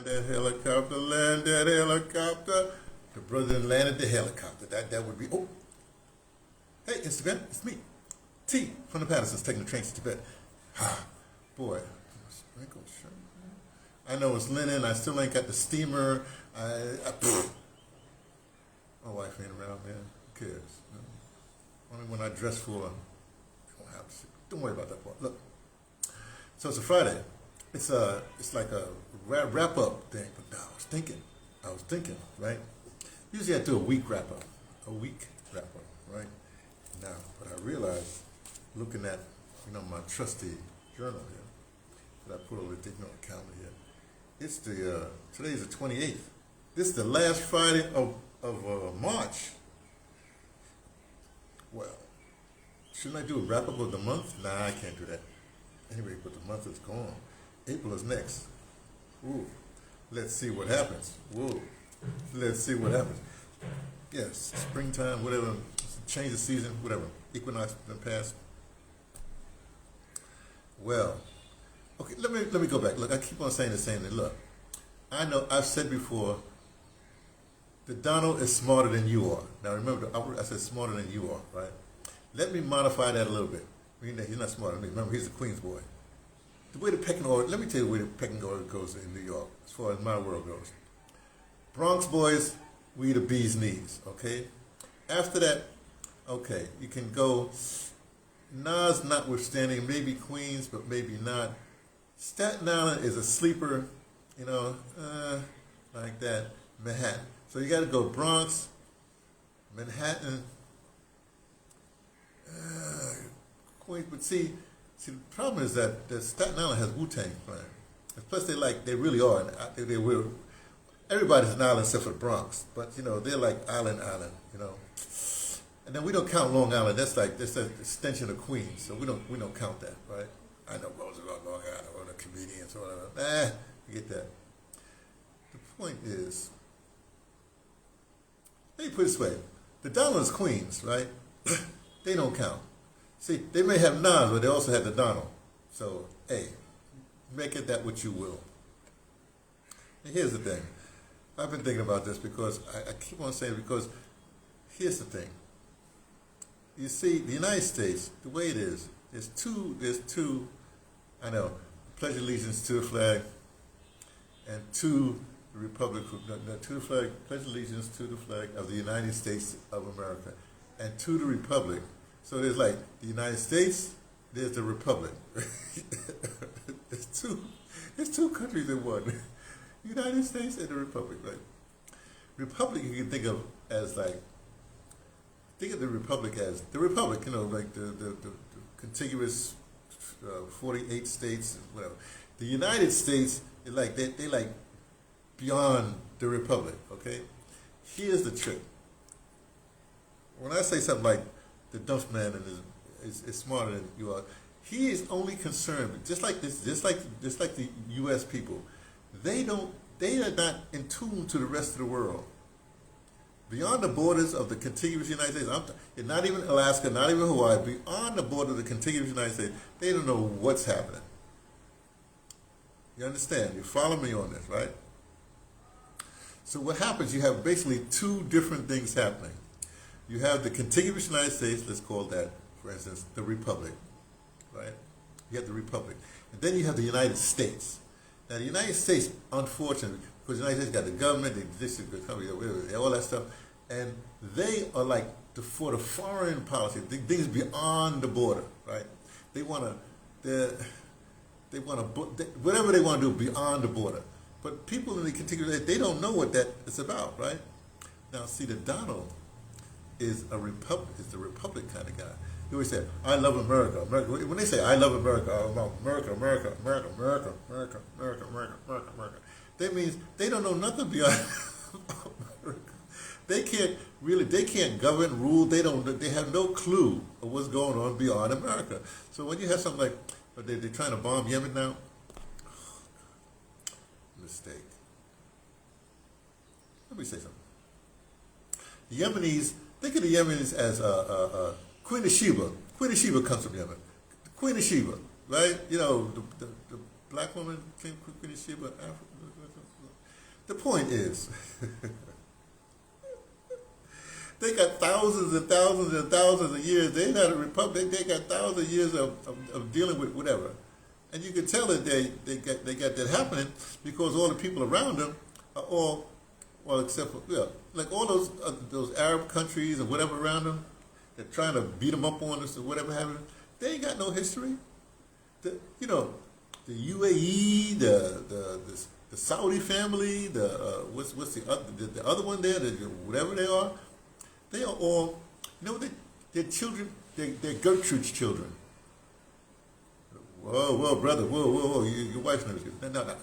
that helicopter, land that helicopter. The brother landed the helicopter. That would be, oh. Hey, Instagram, it's me. T from the Pattersons taking the train to Tibet. Boy, sprinkle shirt. I know it's linen. I still ain't got the steamer. My wife ain't around, man. Who cares? You know? Only when I dress for her. Don't worry about that part. Look. So it's a Friday. It's like a wrap up thing. But I was thinking, right? Usually I do a week wrap up, right? Now, but I realized, looking at my trusty journal here, that I put all the things on the calendar here. It's today's the 28th. This is the last Friday of March. Well, shouldn't I do a wrap up of the month? Nah, I can't do that. Anyway, but the month is gone. April is next. Ooh, let's see what happens. Whoa, let's see what happens. Yes, springtime, whatever, change of season, whatever. Equinox in the past. Well, okay, let me go back. Look, I keep on saying the same thing. Look, I know I've said before, the Donald is smarter than you are. Now remember, I said smarter than you are, right? Let me modify that a little bit. He's not smarter than me. Remember, he's a Queens boy. The way the pecking order, let me tell you the way the pecking order goes in New York, as far as my world goes. Bronx boys, we the bee's knees, okay? After that, okay, you can go, Nas notwithstanding, maybe Queens, but maybe not. Staten Island is a sleeper, like that, Manhattan. So you got to go Bronx, Manhattan, Queens. But see, the problem is that Staten Island has Wu-Tang playing. Plus, they really are. They will. Everybody's an island except for the Bronx, but they're like island, And then we don't count Long Island. That's an extension of Queens, so we don't count that, right? I know Roosevelt, Long Island, or the comedians, or whatever. Forget that. The point is, let me put it this way: the Donald is Queens, right? They don't count. See, they may have Nas, but they also have the Donald. So, hey, make it that what you will. And here's the thing. I've been thinking about this because I keep on saying it because here's the thing. You see, the United States, the way it is, there's two, I know, pledge allegiance to the flag and to the Republic, to the flag, pledge allegiance to the flag of the United States of America and to the Republic. So there's like the United States, there's the Republic. There's two countries in one. The United States and the Republic, right? Republic you can think of as think of the Republic as the Republic, like the contiguous 48 states, whatever. The United States is like they like beyond the Republic, okay? Here's the trick. When I say something like the Dumpf man is smarter than you are, he is only concerned, just like the U.S. people. They are not in tune to the rest of the world. Beyond the borders of the contiguous United States, not even Alaska, not even Hawaii, beyond the border of the contiguous United States, they don't know what's happening. You understand? You follow me on this, right? So what happens, you have basically two different things happening. You have the contiguous United States, let's call that, for instance, the Republic, right? You have the Republic. And then you have the United States. Now, the United States, unfortunately, because the United States got the government, the district, all that stuff, and they are like for the foreign policy, things beyond the border, right? They want to, whatever they want to do beyond the border. But people in the contiguous, they don't know what that is about, right? Now, see, the Donald is the Republic kind of guy. He always said, I love America. America. When they say, I love America, America, America, America, America, America, America, America, America, America, that means they don't know nothing beyond America. They can't govern, rule, they have no clue of what's going on beyond America. So when you have something like, they're trying to bomb Yemen now, mistake. Let me say something. The Yemenis, think of the Yemenis as Queen of Sheba. Queen of Sheba comes from Yemen. Queen of Sheba, right? The black woman, Queen of Sheba. The point is, they got thousands and thousands and thousands of years. They're not a republic. They got thousands of years of dealing with whatever. And you can tell that they got that happening because all the people around them are all, well, except for, yeah, like all those Arab countries and whatever around them, they're trying to beat them up on us or whatever happening. They ain't got no history. The UAE, the Saudi family, what's the other one there, whatever they are all, they're children, they're Gertrude's children. Whoa, brother, whoa, your wife's name is no.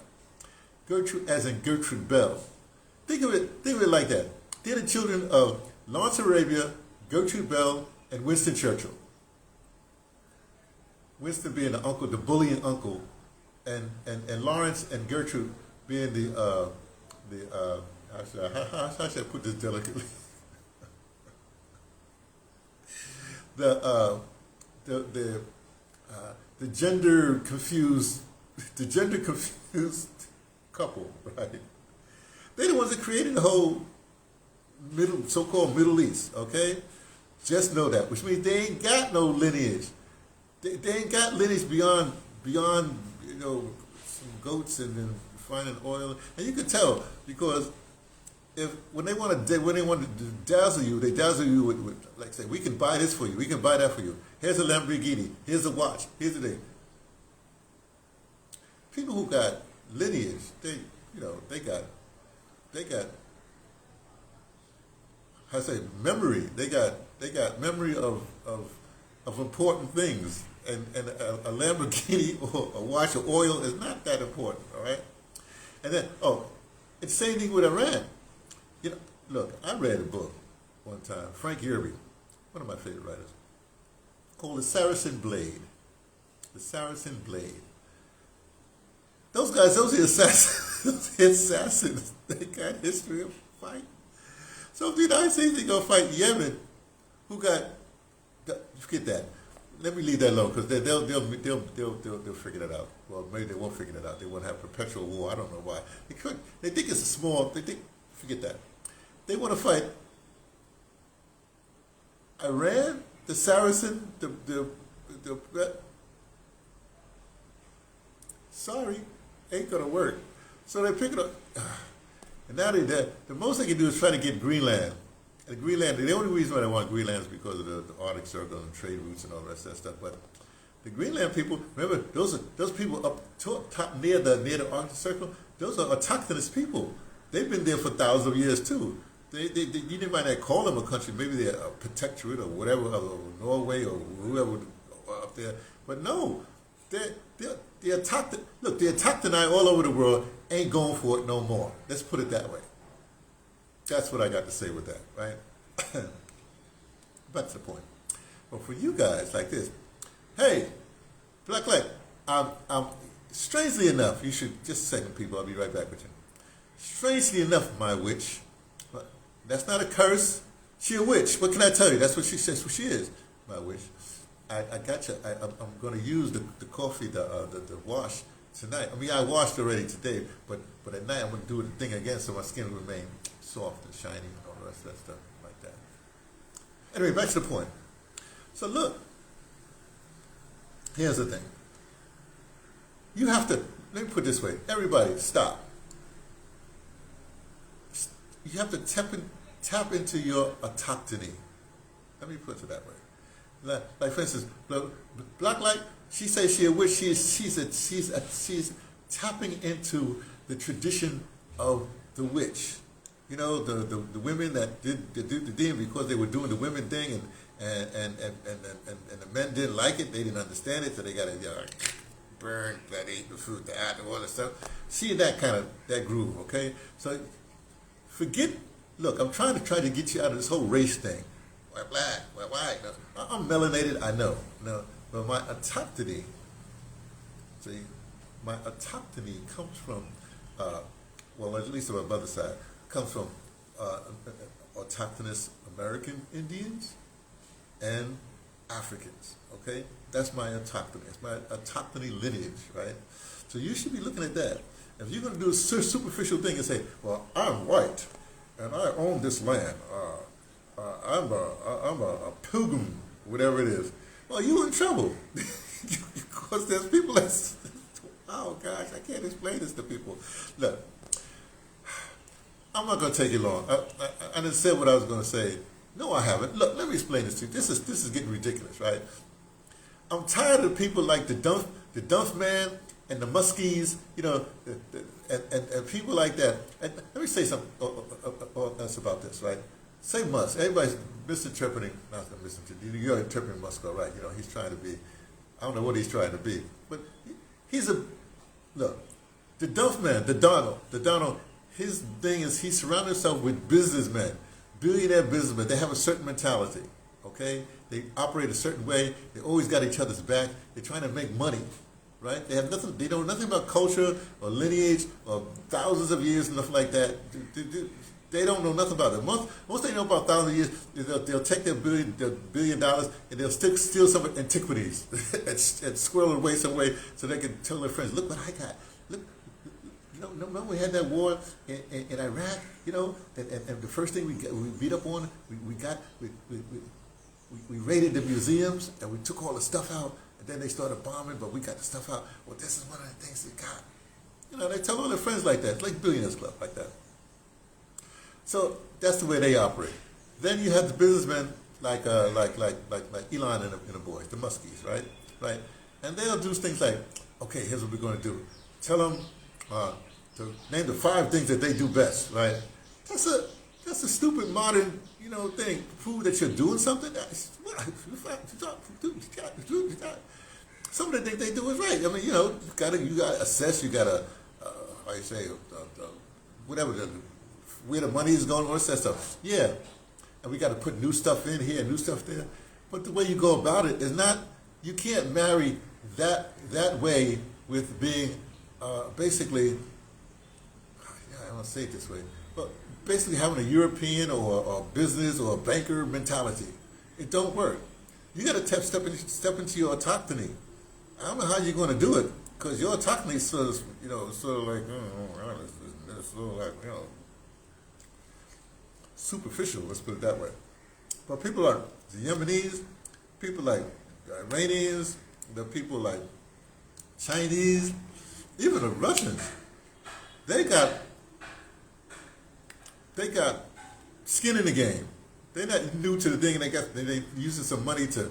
Gertrude, as in Gertrude Bell. Think of it like that. They're the children of Lawrence Arabia, Gertrude Bell, and Winston Churchill. Winston being the uncle, the bullying uncle, and Lawrence and Gertrude being the how should I put this delicately? the gender confused couple, right? They're the ones that created the whole so-called Middle East, okay? Just know that, which means they ain't got no lineage. They ain't got lineage beyond some goats and then refining oil, and you can tell because when they want to dazzle you, they dazzle you with like say, we can buy this for you, we can buy that for you. Here's a Lamborghini, here's a watch, here's the thing. People who got lineage, they got how I say memory. They got memory of important things, and a Lamborghini or a watch or oil is not that important, all right? And then it's the same thing with Iran. Look, I read a book one time, Frank Yerby, one of my favorite writers, called The Saracen Blade. The Saracen Blade. Those guys, those are assassins. They got history of fight. So if the United States is going to fight Yemen, forget that. Let me leave that alone because they'll figure that out. Well, maybe they won't figure that out. They won't have perpetual war. I don't know why. They think it's a small. Forget that. They want to fight Iran, the Saracen, sorry, ain't gonna work. So they pick it up, and now the most they can do is try to get Greenland. And Greenland, the only reason why they want Greenland is because of the Arctic Circle and trade routes and all the rest of that stuff. But the Greenland people, remember, those people up top near the Arctic Circle. Those are autochthonous people. They've been there for thousands of years too. You might not call them a country. Maybe they're a protectorate or whatever, or Norway or whoever up there. But no, the Autochthoni all over the world ain't going for it no more. Let's put it that way. That's what I got to say with that, right? That's the point. But for you guys like this, hey, Black Light, I'm strangely enough, you should just a second, people. I'll be right back with you. Strangely enough, my witch, that's not a curse. She a witch. What can I tell you? That's what she says. What she is, my witch. I got you. I'm going to use the coffee, the wash tonight. I mean, I washed already today, but at night I'm going to do the thing again so my skin will remain soft and shiny and all the rest of that stuff like that. Anyway, back to the point. So look, here's the thing. You have to, let me put it this way. Everybody, stop. You have to tap into your autochthony. Let me put it that way. Like for instance, Black Light, she says she a witch. She's tapping into the tradition of the witch. You know, the women that did the thing because they were doing the women thing, and the men didn't like it. They didn't understand it, so they got to burn, that eat the food, that and all that stuff. See that groove, okay? So forget. Look, I'm trying to get you out of this whole race thing. We're black, we're white. No, I'm melanated, I know. No, but my autochthony, see, my autochthony comes from, well, at least on my mother's side, comes from autochthonous American Indians and Africans, okay? That's my autochthony. It's my autochthony lineage, right? So you should be looking at that. If you're going to do a superficial thing and say, well, I'm white, and I own this land, I'm a pilgrim, whatever it is, well, you're in trouble. Because there's people that's, oh gosh, I can't explain this to people. Look, I'm not going to take you long. I didn't say what I was going to say. No, I haven't. Look, let me explain this to you. This is getting ridiculous, right? I'm tired of people like the Dunf man and the Muskies, you know, and people like that. And let me say something else about this, right? Say Musk. Everybody's misinterpreting, not misinterpreting. You're interpreting Musk, all right? You know, he's trying to be, I don't know what he's trying to be, but he's a, look, the Dunf man, the Donald, his thing is he surrounded himself with businessmen, billionaire businessmen. They have a certain mentality, okay? They operate a certain way. They always got each other's back. They're trying to make money, right? They have nothing. They know nothing about culture or lineage or thousands of years and stuff like that. They don't know nothing about it. Most they know about thousands of years is they'll take their $1 billion and they'll steal some antiquities and squirrel it away some way so they can tell their friends, look what I got. Look, you know, remember we had that war in Iraq, you know, and the first thing we beat up on, we raided the museums and we took all the stuff out and then they started bombing, but we got the stuff out. Well, this is one of the things we got. You know, they tell all their friends like that. It's like Billionaires Club, like that. So that's the way they operate. Then you have the businessmen like Elon and the boys, the Muskies, right? And they'll do things like, okay, here's what we're going to do. Tell them to name the 5 things that they do best, right? That's a stupid modern, you know, thing. Prove that you're doing something. Some of the things they do is right. I mean, you know, you gotta assess. You gotta, how you say, whatever where the money is going, all that stuff. Yeah, and we got to put new stuff in here, new stuff there. But the way you go about it is not. You can't marry that way with being basically. I don't want to say it this way, but basically having a European or business or a banker mentality. It don't work. You got to step into your autochthony. I don't know how you're going to do it because your autochthony is sort of like, it's sort of like, you know, superficial, let's put it that way. But people like the Yemenis, people like the Iranians, the people like Chinese, even the Russians, they got skin in the game. They're not new to the thing, and they using some money to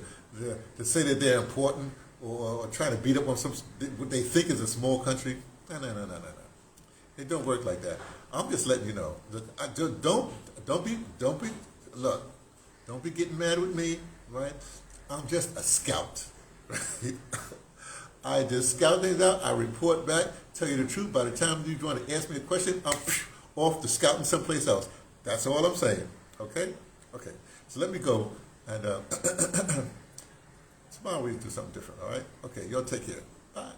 say that they're important or trying to beat up on what they think is a small country. No. It don't work like that. I'm just letting you know. Don't be getting mad with me, right? I'm just a scout. Right? I just scout things out. I report back, tell you the truth. By the time you want to ask me a question, I'm off to scouting someplace else. That's all I'm saying. Okay? Okay. So let me go and tomorrow we do something different. All right? Okay. Y'all take care. Bye.